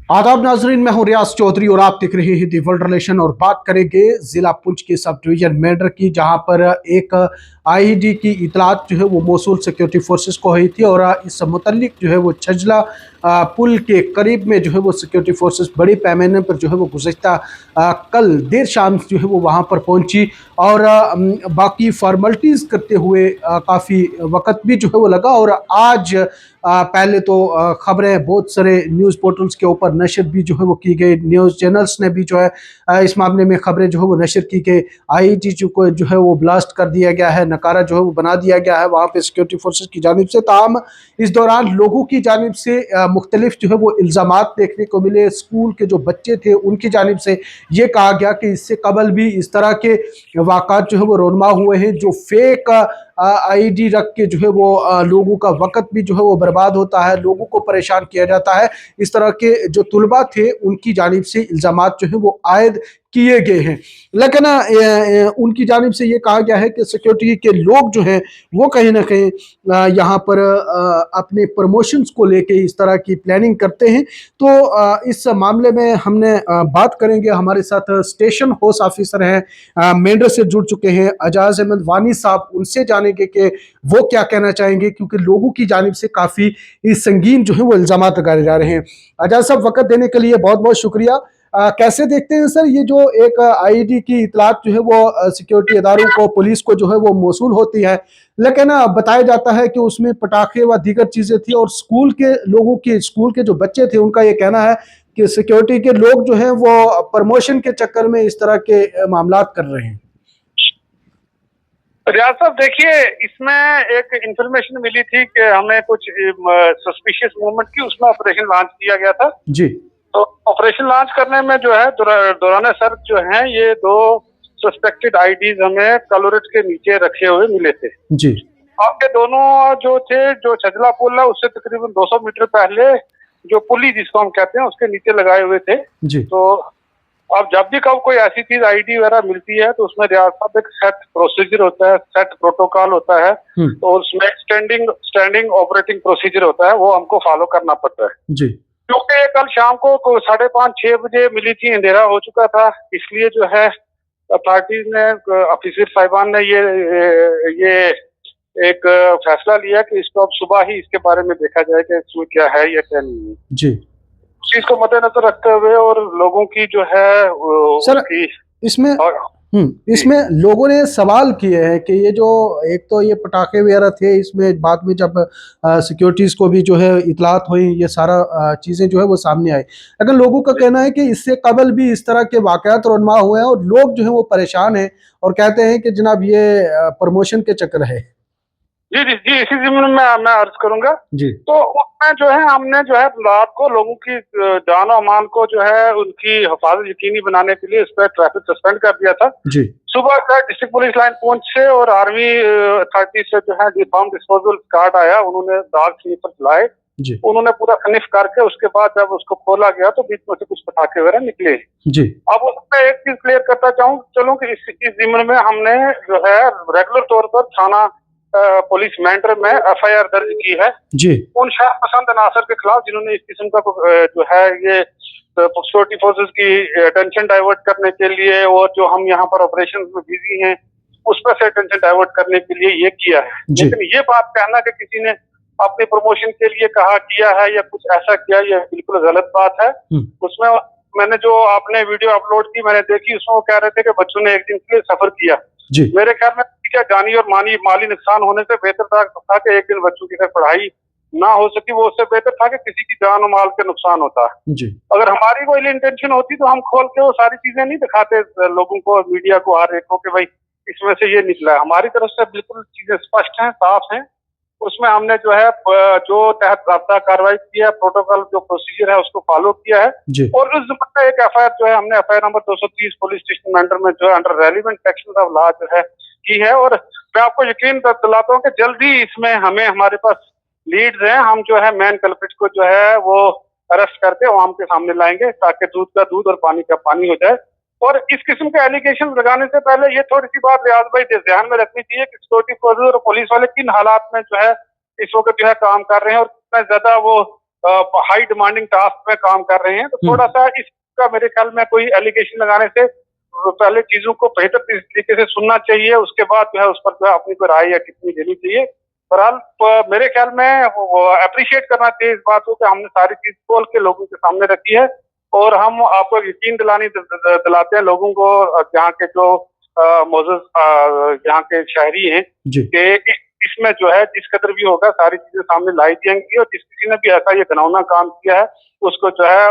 आदाब नाजरीन, मैं हूं रियाज चौधरी और आप देख रहे हैं दी वर्ल्ड रिलेशन। और बात करेंगे जिला पुंछ के सब डिवीजन मेंढर की, जहां पर एक आईईडी की इतलात जो है वो मौसूल सिक्योरिटी फोर्सेस को हुई थी। और इस मुतल्लिक जो है वो छजला पुल के करीब में जो है वो सिक्योरिटी फोर्सेस बड़े पैमाने पर जो है वो गुज़श्ता कल देर शाम जो है वो वहां पर पहुंची। और बाकी फॉर्मेलिटीज़ करते हुए काफ़ी वक्त भी जो है वो लगा। और आज पहले तो खबरें बहुत सारे न्यूज़ पोर्टल्स के ऊपर नशर भी जो है वो की गई, न्यूज़ चैनल्स ने भी जो है इस मामले में खबरें जो है वो नशर की गई। आईईडी को जो है वो ब्लास्ट कर दिया गया है, नकारा जो है वो बना दिया गया है वहाँ पे सिक्योरिटी फोर्सेस की जानिब से। ताहम इस दौरान लोगों की जानिब से मुख्तलिफ जो है वो इल्ज़ामात देखने को मिले। स्कूल के जो बच्चे थे उनकी जानिब से ये कहा गया कि इससे कबल भी इस तरह के वाक़ात जो है वो रोनमा हुए हैं, जो फेक आईडी रख के जो है वो लोगों का वक़्त भी जो है वो बर्बाद होता है, लोगों को परेशान किया जाता है। इस तरह के जो तुलबा थे उनकी जानिब से इल्ज़ामात जो है वो आयद किए गए हैं। लेकिन उनकी जानिब से ये कहा गया है कि सिक्योरिटी के लोग जो हैं वो कहीं ना कहीं यहाँ पर अपने प्रमोशंस को लेके इस तरह की प्लानिंग करते हैं। तो इस मामले में हमने बात करेंगे, हमारे साथ स्टेशन हाउस ऑफिसर हैं मेंढर से जुड़ चुके हैं अजाज अहमद वानी साहब, उनसे जानेंगे कि वो क्या कहना चाहेंगे, क्योंकि लोगों की जानिब से काफ़ी संगीन जो है वो इल्ज़ाम लगाए जा रहे हैं। अजाज साहब, वक्त देने के लिए बहुत बहुत शुक्रिया। कैसे देखते हैं सर ये जो एक आईईडी की इतलात जो है वो सिक्योरिटी इदारों को, पुलिस को जो है वो मौसूल होती है, लेकिन बताया जाता है कि उसमें पटाखे व दीगर चीज़ें थी। और स्कूल के लोगों की, स्कूल के जो बच्चे थे उनका ये कहना है कि सिक्योरिटी के लोग जो हैं वो प्रमोशन के चक्कर में इस तरह के मामलात कर रहे हैं। रियाज साहब, देखिए, इसमें एक इंफॉर्मेशन मिली थी कि हमें कुछ सस्पिशियस मूवमेंट की, उसमें ऑपरेशन लॉन्च किया गया था जी। तो ऑपरेशन लॉन्च करने में जो है दौरान सर्च जो है ये दो सस्पेक्टेड आईडीज हमें कलोरेट के नीचे रखे हुए मिले थे जी। आपके दोनों जो थे, जो छजला पुल है उससे तकरीबन 200 मीटर पहले जो पुली जिसको हम कहते हैं उसके नीचे लगाए हुए थे। जी। तो अब जब भी कब कोई ऐसी चीज आईडी वगैरह मिलती है तो उसमें रियाज साहब एक सेट प्रोसीजर होता है, सेट प्रोटोकॉल होता है, तो उसमें स्टैंडिंग ऑपरेटिंग प्रोसीजर होता है, वो हमको फॉलो करना पड़ता है। जी। क्योंकि ये कल शाम को 5:30-6 बजे मिली थी, अंधेरा हो चुका था, इसलिए जो है अथॉरिटीज ने, ऑफिसर साहिबान ने ये एक फैसला लिया कि इसको अब सुबह ही इसके बारे में देखा जाए कि इसमें क्या है या क्या नहीं है। जी। उस चीज को मद्देनजर रखते हुए और लोगों की जो है सर इसमें लोगों ने सवाल किए हैं कि ये जो एक तो ये पटाखे वगैरह थे, इसमें बाद में जब सिक्योरिटीज को भी जो है इतलात हुई, ये सारा चीजें जो है वो सामने आई। लेकिन लोगों का कहना है कि इससे कबल भी इस तरह के वाकयात रोनमा हुए हैं और लोग जो है वो परेशान हैं और कहते हैं कि जनाब ये प्रमोशन के चक्कर है। जी जी जी, इसी जिम्मे में मैं अर्ज करूंगा जी। तो उसमें जो है हमने जो है रात को लोगों की जान और मान को जो है उनकी हिफाजत यकीनी बनाने के लिए इस पर ट्रैफिक सस्पेंड कर दिया था। जी। सुबह का डिस्ट्रिक्ट पुलिस लाइन पुंछ से और आर्मी अथॉरिटी से जो है बम डिस्पोजल कार्ड आया, उन्होंने दाग स्लीपर चलाए, उन्होंने पूरा सनिफ करके उसके बाद जब उसको खोला गया तो बीच में से कुछ पटाखे वगैरह निकले। जी। अब उसमें एक चीज क्लियर करता चलूं कि इस जिम्मे में हमने जो है रेगुलर तौर पर थाना पुलिस मेंढर में एफआईआर दर्ज की है जी। उन शहर पसंद अनासर के खिलाफ जिन्होंने इस किस्म का जो है ये सिक्योरिटी फोर्सेस की अटेंशन डाइवर्ट करने के लिए और जो हम यहाँ पर ऑपरेशन में बिजी हैं उस पर से अटेंशन डाइवर्ट करने के लिए ये किया है। लेकिन ये बात कहना कि किसी ने अपनी प्रमोशन के लिए कहा किया है या कुछ ऐसा किया, ये बिल्कुल गलत बात है। उसमें मैंने जो आपने वीडियो अपलोड की मैंने देखी, उसमें वो कह रहे थे कि बच्चों ने एक दिन के लिए सफर किया। मेरे ख्याल में क्या जानी और माली नुकसान होने से बेहतर था कि एक दिन बच्चों की पढ़ाई ना हो सकी, वो उससे बेहतर था कि किसी की जान और माल के नुकसान होता है। जी। अगर हमारी कोई इंटेंशन होती तो हम खोल के वो सारी चीजें नहीं दिखाते लोगों को, मीडिया को, हर एक को कि भाई इसमें से ये निकला है। हमारी तरफ से बिल्कुल चीजें स्पष्ट हैं, साफ हैं। उसमें हमने जो है जो तहत रफ्ता कार्रवाई की है, प्रोटोकॉल जो प्रोसीजर है उसको फॉलो किया है। और उस एक एफआईआर जो है हमने FIR number 230 police station Mendhar में जो है under relevant section of law जो है की है। और मैं आपको यकीन दिलाता हूँ कि जल्दी इसमें हमें हमारे पास लीड्स हैं, हम जो है मैन कल्प्रिट को जो है वो अरेस्ट करके आवाम के सामने लाएंगे ताकि दूध का दूध और पानी का पानी हो जाए। और इस किस्म के एलिगेशन लगाने से पहले ये थोड़ी सी बात रियाज भाई ध्यान में रखनी चाहिए कि सिक्योरिटी फोर्सेस और पुलिस वाले किन हालात में जो है इस वक्त जो है काम कर रहे हैं और कितना ज्यादा वो हाई डिमांडिंग टास्क में काम कर रहे हैं। तो थोड़ा सा इसका मेरे ख्याल में कोई एलिगेशन लगाने से पहले चीजों को बेहतर तरीके से सुनना चाहिए, उसके बाद जो है उस पर जो है अपनी कोई राय या टिप्पणी देनी चाहिए। बहरहाल मेरे ख्याल में वो अप्रिशिएट करना चाहिए इस बात को कि हमने सारी चीज खोल के लोगों के सामने रखी है, और हम आपको यकीन दिलाते हैं लोगों को, जहाँ के जो मौजूद यहाँ के शहरी हैं, कि इसमें जो है जिस कदर भी होगा सारी चीजें सामने लाई जाएंगी, और जिस किसी ने भी ऐसा ये घिनौना काम किया है उसको जो है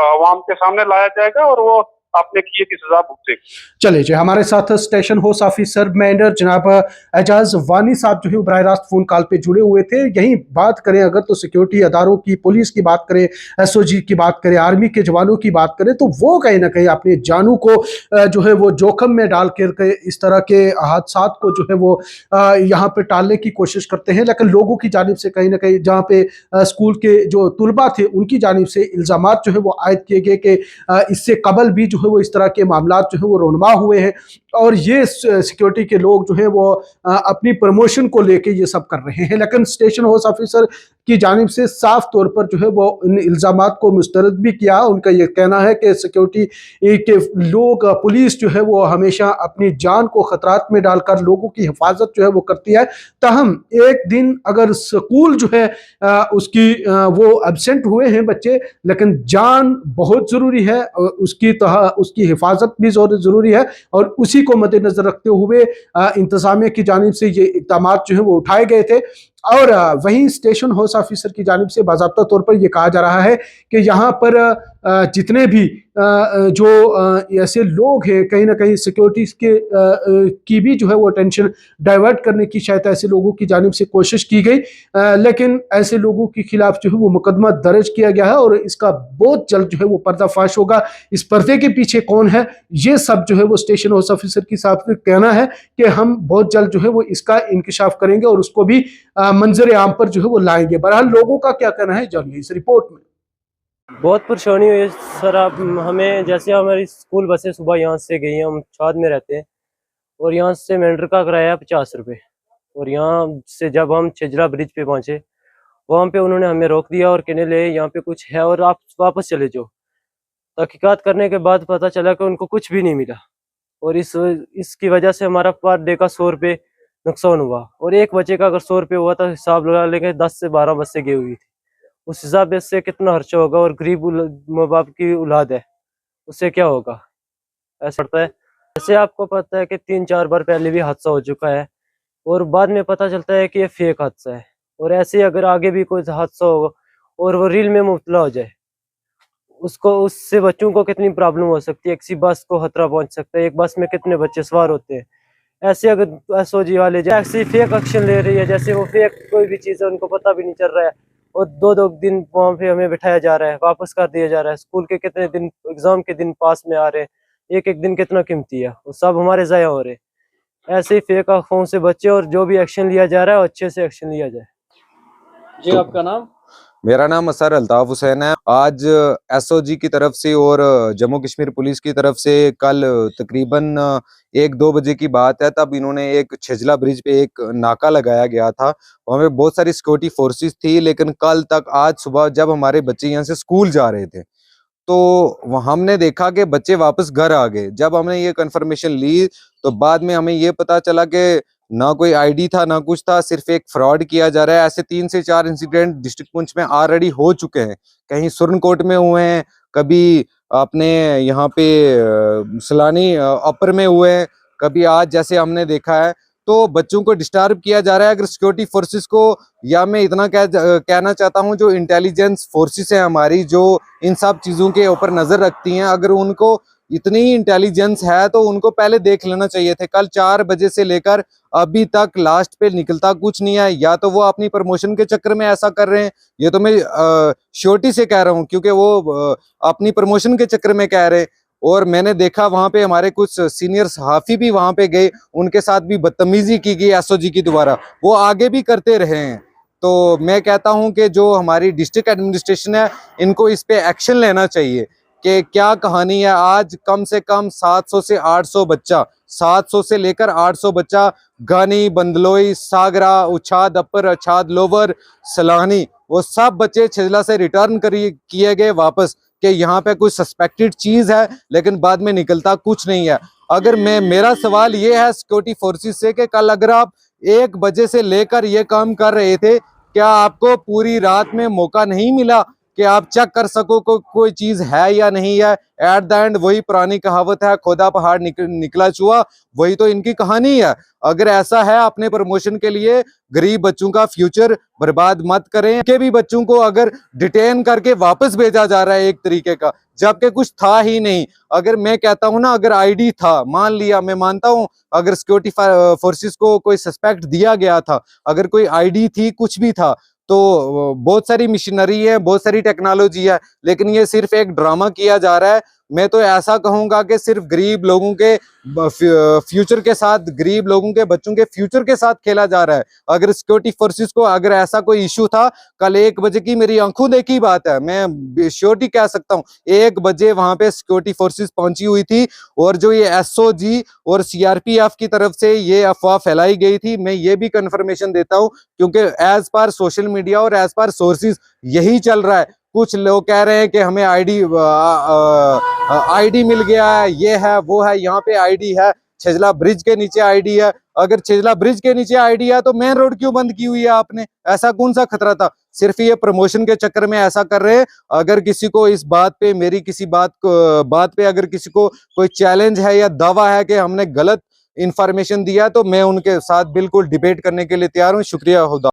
आवाम के सामने लाया जाएगा और वो आपने किए की सजा भुगतेगी। चलिए जी, हमारे साथ स्टेशन हाउस ऑफिसर मेंढर जनाब एजाज वानी साहब जो है बराह रास्त फोन कॉल पे जुड़े हुए थे। यही बात करें अगर तो सिक्योरिटी अदारों की, पुलिस की बात करें, एसओजी की बात करें, आर्मी के जवानों की बात करें, तो वो कहीं ना कहीं अपने जानों को जो है वो जोखिम में डाल कर इस तरह के हादसा को जो है वो यहाँ पे टालने की कोशिश करते हैं। लेकिन लोगों की जानिब से कहीं ना कहीं जहाँ पे स्कूल के जो तुलबा थे उनकी जानिब से इल्जामात जो है वो आयद किए गए कि इससे कबल भी जो है वो इस तरह के मामला जो है वो रोनमा हुए हैं, और ये सिक्योरिटी के लोग जो है वो अपनी प्रमोशन को लेके ये सब कर रहे हैं। लेकिन स्टेशन हाउस ऑफिसर की जानिब से साफ तौर पर जो है वो इन इल्जामात को मुस्तरद भी किया। उनका ये कहना है कि सिक्योरिटी के लोग, पुलिस जो है वो हमेशा अपनी जान को खतरात में डालकर लोगों की हिफाजत जो है वो करती है। ताहम एक दिन अगर स्कूल जो है उसकी वो एब्सेंट हुए हैं बच्चे, लेकिन जान बहुत ज़रूरी है, उसकी हिफाजत भी ज़रूरी है, और उसी को मद्देनजर रखते हुए इंतजामिया की जानिब से ये इक़दाम जो है वो उठाए गए थे। और वहीं स्टेशन हाउस ऑफिसर की जानिब से बाज़ाब्ता तौर पर यह कहा जा रहा है कि यहाँ पर जितने भी जो ऐसे लोग हैं, कहीं ना कहीं सिक्योरिटी के की भी जो है वो टेंशन डाइवर्ट करने की शायद ऐसे लोगों की जानिब से कोशिश की गई, लेकिन ऐसे लोगों के खिलाफ जो है वो मुकदमा दर्ज किया गया है, और इसका बहुत जल्द जो है वो पर्दाफाश होगा। इस पर्दे के पीछे कौन है, ये सब जो है वो स्टेशन हाउस ऑफिसर की साहब का कहना है कि हम बहुत जल्द जो है वो इसका इंकशाफ करेंगे और उसको भी मंजर आम पर जो है वो लाएंगे। बहरहाल लोगों का क्या कहना है, जानिए इस रिपोर्ट में। बहुत परेशानी हुई है सर। आप हमें जैसे हमारी स्कूल बसें सुबह यहाँ से गई हैं, हम छाद में रहते हैं, और यहाँ से मेंढर का किराया 50 रुपये, और यहाँ से जब हम छिजला ब्रिज पे पहुँचे वहाँ पे उन्होंने हमें रोक दिया और कहने लगे यहाँ पे कुछ है और आप वापस चले जाओ। तहकीकात करने के बाद पता चला कि उनको कुछ भी नहीं मिला, और इसकी वजह से हमारा पर डे का 100 रुपये नुकसान हुआ, और एक बच्चे का अगर 100 रुपये हुआ तो हिसाब लगा लेंगे 10 से 12 बसें गई हुई थी, उस हिसाब से कितना खर्चा होगा, और गरीब माँ बाप की औलाद है उससे क्या होगा। ऐसा पड़ता है। जैसे आपको पता है कि 3-4 बार पहले भी हादसा हो चुका है, और बाद में पता चलता है कि ये फेक हादसा है, और ऐसे अगर आगे भी कोई हादसा होगा और वो रील में मुब्तला हो जाए, उससे बच्चों को कितनी प्रॉब्लम हो सकती है। किसी बस को खतरा पहुंच सकता है, एक बस में कितने बच्चे सवार होते हैं। ऐसे अगर एसओजी वाले जैसे फेक एक्शन ले रही है, जैसे वो फेक कोई भी चीज़ है उनको पता भी नहीं चल रहा है, और 2-2 दिन वहाँ पे हमें बिठाया जा रहा है, वापस कर दिया जा रहा है। स्कूल के कितने दिन, एग्जाम के दिन पास में आ रहे हैं, एक एक दिन कितना कीमती है, वो सब हमारे ज़ाया हो रहे हैं। ऐसे ही फेक अफवाहों से बच्चे, और जो भी एक्शन लिया जा रहा है अच्छे से एक्शन लिया जाए। जी, आपका नाम? मेरा नाम असर अल्ताफ हुसैन है। आज एसओजी की तरफ से और जम्मू कश्मीर पुलिस की तरफ से कल तकरीबन 1-2 बजे की बात है, तब इन्होंने एक छिजला ब्रिज पे एक नाका लगाया गया था। वहाँ पे बहुत सारी सिक्योरिटी फोर्सेस थी, लेकिन कल तक, आज सुबह जब हमारे बच्चे यहाँ से स्कूल जा रहे थे तो हमने देखा कि बच्चे वापस घर आ गए। जब हमने ये कंफर्मेशन ली तो बाद में हमें ये पता चला कि ना कोई आईडी था ना कुछ था, सिर्फ एक फ्रॉड किया जा रहा है। ऐसे 3 से 4 इंसिडेंट डिस्ट्रिक्ट पुंछ में ऑलरेडी हो चुके हैं। कहीं सुरनकोट में हुए हैं, कभी अपने यहाँ पे सलानी अपर में हुए हैं, कभी आज जैसे हमने देखा है। तो बच्चों को डिस्टर्ब किया जा रहा है। अगर सिक्योरिटी फोर्सेस को, या मैं इतना कहना चाहता हूं, जो इंटेलिजेंस फोर्सेस हैं हमारी, जो इन सब चीज़ों के ऊपर नज़र रखती हैं, अगर उनको इतनी इंटेलिजेंस है तो उनको पहले देख लेना चाहिए थे। कल 4 बजे से लेकर अभी तक लास्ट पे निकलता कुछ नहीं है। या तो वो अपनी प्रमोशन के चक्कर में ऐसा कर रहे हैं, ये तो मैं श्योरिटी से कह रहा हूँ, क्योंकि वो अपनी प्रमोशन के चक्कर में कह रहे हैं। और मैंने देखा वहां पे हमारे कुछ सीनियर सहाफी भी वहां पे गए, उनके साथ भी बदतमीजी की गई एसओजी के द्वारा, वो आगे भी करते रहे हैं। तो मैं कहता हूं कि जो हमारी डिस्ट्रिक्ट एडमिनिस्ट्रेशन है, इनको इस पे एक्शन लेना चाहिए कि क्या कहानी है। आज कम से कम 700 से 800 बच्चा 700 से लेकर 800 बच्चा गानी, बंदलोई, सागरा, उछाद अपर, अछाद लोअर, सलाहनी, वो सब बच्चे छिजला से रिटर्न किए गए वापस कि यहाँ पे कोई सस्पेक्टेड चीज है, लेकिन बाद में निकलता कुछ नहीं है। अगर मेरा सवाल ये है सिक्योरिटी फोर्सेस से कि कल अगर आप 1 बजे से लेकर ये काम कर रहे थे, क्या आपको पूरी रात में मौका नहीं मिला कि आप चेक कर सको कोई चीज है या नहीं है? एट द एंड वही पुरानी कहावत है, खोदा पहाड़ निकला चूहा, वही तो इनकी कहानी है। अगर ऐसा है, अपने प्रमोशन के लिए गरीब बच्चों का फ्यूचर बर्बाद मत करें। के भी बच्चों को अगर डिटेन करके वापस भेजा जा रहा है एक तरीके का, जबकि कुछ था ही नहीं। अगर मैं कहता हूं ना, अगर आईडी था, मान लिया, मैं मानता हूं अगर सिक्योरिटी फोर्सेस को कोई सस्पेक्ट दिया गया था, अगर कोई आईडी थी, कुछ भी था, तो बहुत सारी मशीनरी है, बहुत सारी टेक्नोलॉजी है, लेकिन ये सिर्फ एक ड्रामा किया जा रहा है। मैं तो ऐसा कहूंगा कि सिर्फ गरीब लोगों के फ्यूचर के साथ, गरीब लोगों के बच्चों के फ्यूचर के साथ खेला जा रहा है। अगर सिक्योरिटी फोर्सेस को अगर ऐसा कोई इशू था, कल 1 बजे की मेरी आंखों देखी बात है, मैं श्योरिटी कह सकता हूँ 1 बजे वहां पे सिक्योरिटी फोर्सेस पहुंची हुई थी, और जो ये एसओजी और सीआरपीएफ की तरफ से ये अफवाह फैलाई गई थी, मैं ये भी कंफर्मेशन देता हूँ, क्योंकि एज पर सोशल मीडिया और एज पर सोर्सेज यही चल रहा है। कुछ लोग कह रहे हैं कि हमें आईडी मिल गया है, ये है, वो है, यहाँ पे आईडी है, छिजला ब्रिज के नीचे आईडी है। अगर छिजला ब्रिज के नीचे आईडी है तो मेन रोड क्यों बंद की हुई है आपने? ऐसा कौन सा खतरा था? सिर्फ ये प्रमोशन के चक्कर में ऐसा कर रहे हैं। अगर किसी को इस बात पे, मेरी किसी बात पे अगर किसी को कोई चैलेंज है या दावा है कि हमने गलत इंफॉर्मेशन दिया, तो मैं उनके साथ बिल्कुल डिबेट करने के लिए तैयार हूँ। शुक्रिया। खुदा।